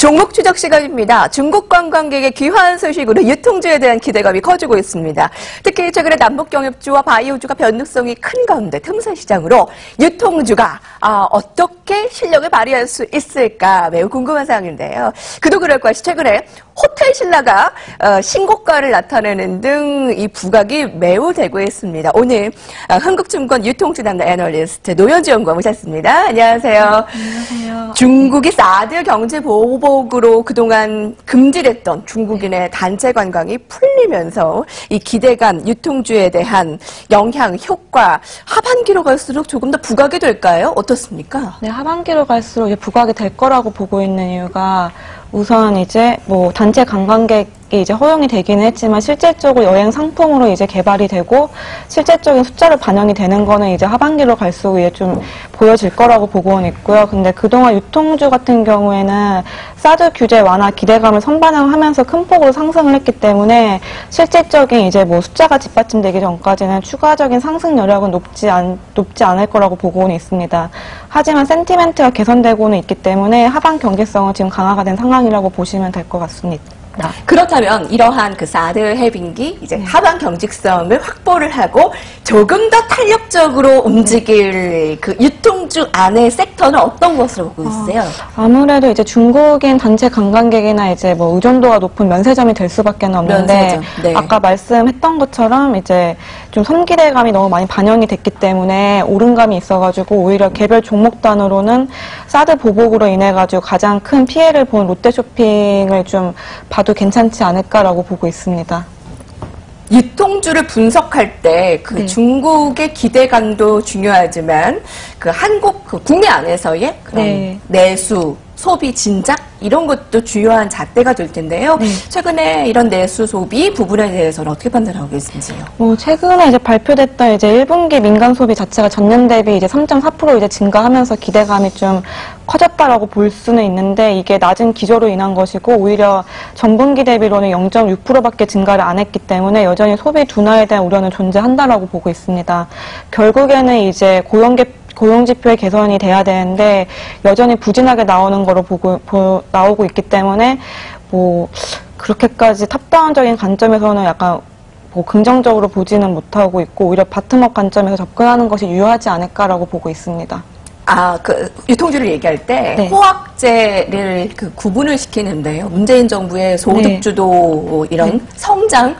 종목 추적 시간입니다. 중국 관광객의 귀환 소식으로 유통주에 대한 기대감이 커지고 있습니다. 특히 최근에 남북경협주와 바이오주가 변동성이 큰 가운데 틈새 시장으로 유통주가 어떻게 실력을 발휘할 수 있을까 매우 궁금한 사항인데요. 그도 그럴 것이 최근에 호텔 신라가 신고가를 나타내는 등 이 부각이 매우 되고 있습니다. 오늘 한국증권 유통주 담당 애널리스트 노현주 연구원 모셨습니다. 안녕하세요. 안녕하세요. 중국이 사드 경제 보복으로 그동안 금지됐던 중국인의 단체 관광이 풀리면서 이 기대감, 유통주에 대한 영향, 효과 하반기로 갈수록 조금 더 부각이 될까요? 어떻습니까? 네, 하반기로 갈수록 이제 부각이 될 거라고 보고 있는 이유가 우선 이제 뭐 단체 관광객이 이제 허용이 되기는 했지만 실질적으로 여행 상품으로 이제 개발이 되고 실질적인 숫자로 반영이 되는 거는 이제 하반기로 갈수록 이제 좀 보여질 거라고 보고는 있고요. 근데 그동안 유통주 같은 경우에는 사드 규제 완화 기대감을 선반영하면서 큰 폭으로 상승을 했기 때문에 실질적인 이제 뭐 숫자가 뒷받침되기 전까지는 추가적인 상승 여력은 높지 않을 거라고 보고는 있습니다. 하지만 센티멘트가 개선되고는 있기 때문에 하반 경제성은 지금 강화가 된 상황이라고 보시면 될 것 같습니다. 그렇다면 이러한 그 사드 해빙기 이제 하반 경직성을 확보를 하고 조금 더 탄력적으로 움직일 그 유통주 안의 섹터는 어떤 것으로 보고 있어요? 아무래도 이제 중국인 단체 관광객이나 이제 뭐 의존도가 높은 면세점이 될 수밖에 없는데 면세점, 네. 아까 말씀했던 것처럼 이제 좀 선기대감이 너무 많이 반영이 됐기 때문에 오름감이 있어가지고 오히려 개별 종목 단으로는 사드 보복으로 인해 가지고 가장 큰 피해를 본 롯데쇼핑을 좀 봐도 괜찮지 않을까라고 보고 있습니다. 유통주를 분석할 때 그 네. 중국의 기대감도 중요하지만 그 한국 그 국내 안에서의 그런 네. 내수, 소비 진작 이런 것도 중요한 잣대가 될 텐데요. 네. 최근에 이런 내수 소비 부분에 대해서는 어떻게 판단하고 계신지요? 최근에 이제 발표됐던 이제 1분기 민간 소비 자체가 전년 대비 이제 3.4% 이제 증가하면서 기대감이 좀 커졌다라고 볼 수는 있는데 이게 낮은 기저로 인한 것이고 오히려 전분기 대비로는 0.6%밖에 증가를 안 했기 때문에 여전히 소비 둔화에 대한 우려는 존재한다라고 보고 있습니다. 결국에는 이제 고용지표의 개선이 돼야 되는데 여전히 부진하게 나오는 거로 나오고 있기 때문에 뭐 그렇게까지 탑다운적인 관점에서는 약간 뭐 긍정적으로 보지는 못하고 있고 오히려 바텀업 관점에서 접근하는 것이 유효하지 않을까라고 보고 있습니다. 그 유통주를 얘기할 때 네. 호황제를 그 구분을 시키는데요. 문재인 정부의 소득주도 이런 성장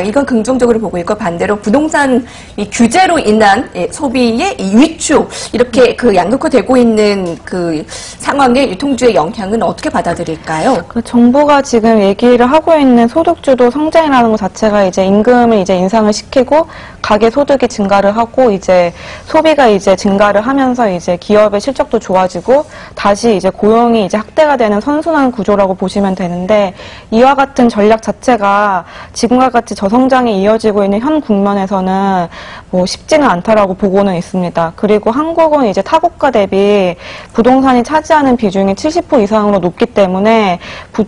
이건 긍정적으로 보고 있고 반대로 부동산 이 규제로 인한 소비의 이 위축 이렇게 그 양극화되고 있는 그 상황에 유통주의 영향은 어떻게 받아들일까요? 그 정부가 지금 얘기를 하고 있는 소득주도 성장이라는 것 자체가 이제 임금을 이제 인상을 시키고 가계 소득이 증가를 하고 이제 소비가 이제 증가를 하면서 이제 기업의 실적도 좋아지고 다시 이제 고용이 이제 확대가 되는 선순환 구조라고 보시면 되는데 이와 같은 전략 자체가 지금과 같이 저성장이 이어지고 있는 현 국면에서는 뭐 쉽지는 않다라고 보고는 있습니다. 그리고 한국은 이제 타국가 대비 부동산이 차지하는 비중이 70% 이상으로 높기 때문에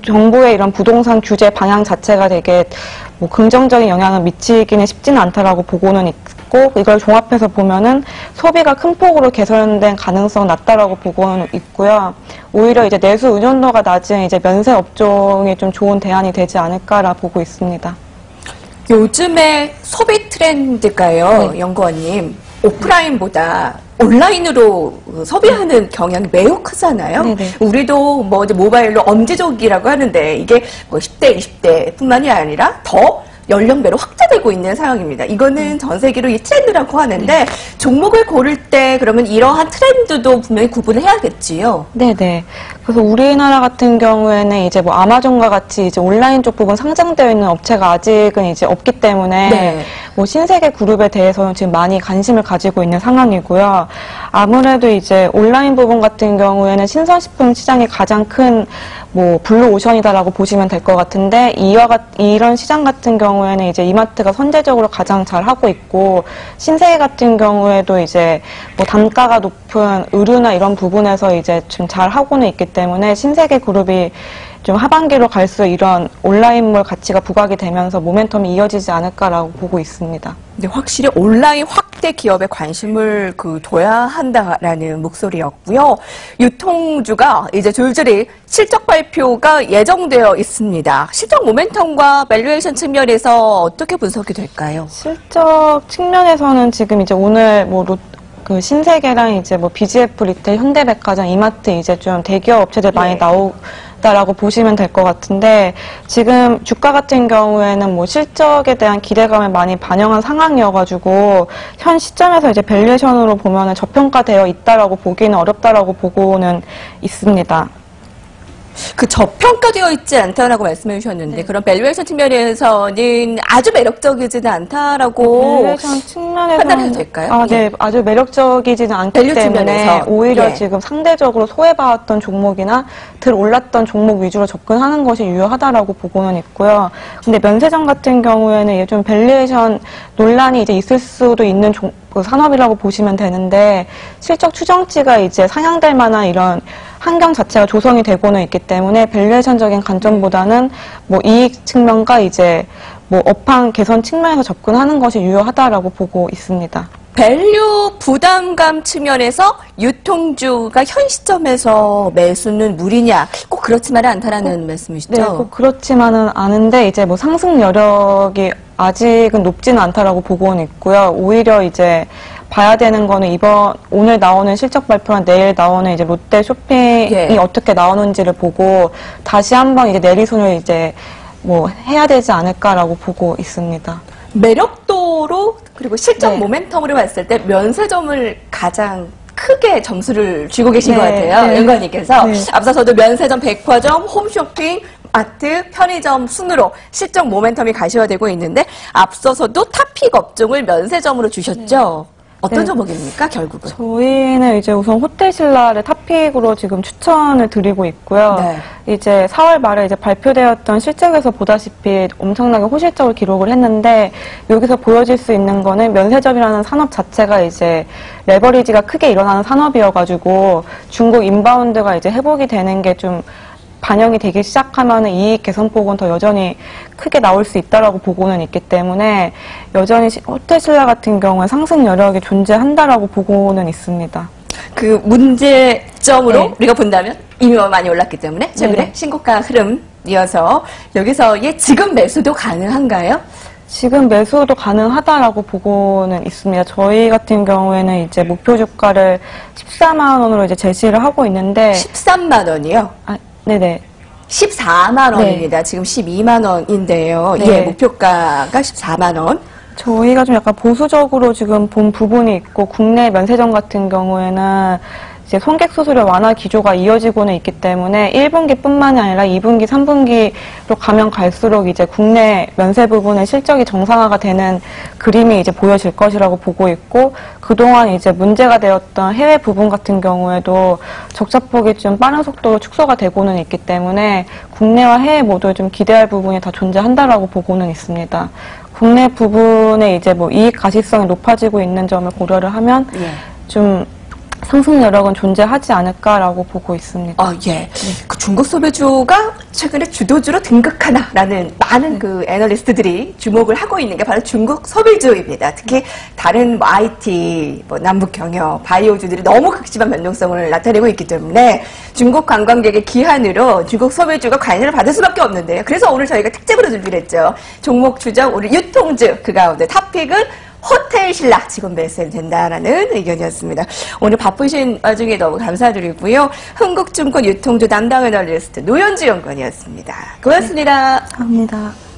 정부의 이런 부동산 규제 방향 자체가 되게 뭐 긍정적인 영향을 미치기는 쉽지는 않다라고 보고는 있고 이걸 종합해서 보면은 소비가 큰 폭으로 개선된 가능성은 낮다라고 보고는 있고요. 오히려 이제 내수 의존도가 낮은 이제 면세 업종이 좀 좋은 대안이 되지 않을까라 보고 있습니다. 요즘의 소비 트렌드가요, 네. 연구원님 오프라인보다 온라인으로 소비하는 경향이 매우 크잖아요. 네네. 우리도 뭐 이제 모바일로 엄지족이라고 하는데 이게 뭐 10대, 20대뿐만이 아니라 더 연령대로 확대되고 있는 상황입니다. 이거는 전 세계로 이 트렌드라고 하는데 종목을 고를 때 그러면 이러한 트렌드도 분명히 구분을 해야겠지요. 네네. 그래서 우리나라 같은 경우에는 이제 뭐 아마존과 같이 이제 온라인 쪽 부분 상장되어 있는 업체가 아직은 이제 없기 때문에 네. 뭐 신세계 그룹에 대해서는 지금 많이 관심을 가지고 있는 상황이고요. 아무래도 이제 온라인 부분 같은 경우에는 신선식품 시장이 가장 큰 뭐 블루오션이다라고 보시면 될 것 같은데 이런 시장 같은 경우에는 이제 이마트가 선제적으로 가장 잘 하고 있고 신세계 같은 경우에도 이제 뭐 단가가 높은 의류나 이런 부분에서 이제 좀 잘 하고는 있기 때문에 신세계 그룹이 좀 하반기로 갈수록 이런 온라인몰 가치가 부각이 되면서 모멘텀이 이어지지 않을까라고 보고 있습니다. 근데 확실히 온라인 확대 기업에 관심을 둬야 한다라는 목소리였고요. 유통주가 이제 줄줄이 실적 발표가 예정되어 있습니다. 실적 모멘텀과 밸류에이션 측면에서 어떻게 분석이 될까요? 실적 측면에서는 지금 이제 오늘 그 신세계랑 이제 BGF 리테일, 현대백화점, 이마트 이제 좀 대기업 업체들 많이 나오다라고 보시면 될 것 같은데 지금 주가 같은 경우에는 실적에 대한 기대감을 많이 반영한 상황이어가지고 현 시점에서 이제 밸류에이션으로 보면은 저평가되어 있다라고 보기는 어렵다라고 보고는 있습니다. 그 저평가되어 있지 않다라고 말씀해 주셨는데 그런 밸류에이션 측면에서는 아주 매력적이지는 않다라고 밸류에이션 측면에서 판단해도 될까요? 네, 아주 매력적이지는 않기 밸류 때문에 측면에서. 오히려 지금 상대적으로 소외받았던 종목이나 들 올랐던 종목 위주로 접근하는 것이 유효하다라고 보고는 있고요. 근데 면세점 같은 경우에는 좀 밸류에이션 논란이 이제 있을 수도 있는 산업이라고 보시면 되는데 실적 추정치가 이제 상향될 만한 이런 환경 자체가 조성이 되고는 있기 때문에 밸류에이션적인 관점보다는 이익 측면과 이제 업황 개선 측면에서 접근하는 것이 유효하다라고 보고 있습니다. 밸류 부담감 측면에서 유통주가 현 시점에서 매수는 무리냐? 꼭 그렇지만은 않다라는 말씀이시죠? 네, 꼭 그렇지만은 않은데 이제 상승 여력이 아직은 높지는 않다라고 보고는 있고요. 오히려 이제 봐야 되는 거는 오늘 나오는 실적 발표랑 내일 나오는 이제 롯데 쇼핑이 어떻게 나오는지를 보고 다시 한번 이제 내리손을 이제 해야 되지 않을까라고 보고 있습니다. 매력도로 그리고 실적 모멘텀으로 봤을 때 면세점을 가장 크게 점수를 주고 계신 것 같아요. 연관님께서 앞서서도 면세점, 백화점, 홈쇼핑, 마트, 편의점 순으로 실적 모멘텀이 가시화되고 있는데 앞서서도 탑픽 업종을 면세점으로 주셨죠. 어떤 종목입니까, 결국은? 저희는 이제 우선 호텔신라를 탑픽으로 지금 추천을 드리고 있고요. 이제 4월 말에 이제 발표되었던 실적에서 보다시피 엄청나게 호실적을 기록을 했는데 여기서 보여질 수 있는 거는 면세점이라는 산업 자체가 이제 레버리지가 크게 일어나는 산업이어가지고 중국 인바운드가 이제 회복이 되는 게 좀 반영이 되기 시작하면 이익 개선폭은 더 여전히 크게 나올 수 있다라고 보고는 있기 때문에 여전히 호텔신라 같은 경우에 상승 여력이 존재한다라고 보고는 있습니다. 그 문제점으로 우리가 본다면 이미 많이 올랐기 때문에 최근에 신고가 흐름이어서 여기서의 지금 매수도 가능한가요? 지금 매수도 가능하다라고 보고는 있습니다. 저희 같은 경우에는 이제 목표 주가를 14만 원으로 이제 제시를 하고 있는데 13만 원이요? 네네. 14만 원입니다. 지금 12만 원인데요. 목표가가 14만 원. 저희가 좀 약간 보수적으로 지금 본 부분이 있고 국내 면세점 같은 경우에는 이제 손객 수수료 완화 기조가 이어지고는 있기 때문에 1분기뿐만이 아니라 2분기, 3분기로 가면 갈수록 이제 국내 면세 부분의 실적이 정상화가 되는 그림이 이제 보여질 것이라고 보고 있고 그동안 이제 문제가 되었던 해외 부분 같은 경우에도 적자폭이 좀 빠른 속도로 축소가 되고는 있기 때문에 국내와 해외 모두 좀 기대할 부분이 다 존재한다라고 보고는 있습니다. 국내 부분에 이제 이익 가시성이 높아지고 있는 점을 고려를 하면 좀 상승 여력은 존재하지 않을까라고 보고 있습니다. 그 중국 소비주가 최근에 주도주로 등극하나라는 많은 그 애널리스트들이 주목을 하고 있는 게 바로 중국 소비주입니다. 특히 다른 IT, 남북 경협, 바이오주들이 너무 극심한 변동성을 나타내고 있기 때문에 중국 관광객의 기한으로 중국 소비주가 관심을 받을 수밖에 없는데요. 그래서 오늘 저희가 특집으로 준비를 했죠. 종목 추적, 오늘 유통주 그 가운데 탑픽은 호텔신라 지금 매수해도 된다라는 의견이었습니다. 오늘 바쁘신 와중에 너무 감사드리고요. 흥국증권 유통주 담당 애널리스트 노현주 연구원이었습니다. 고맙습니다. 감사합니다.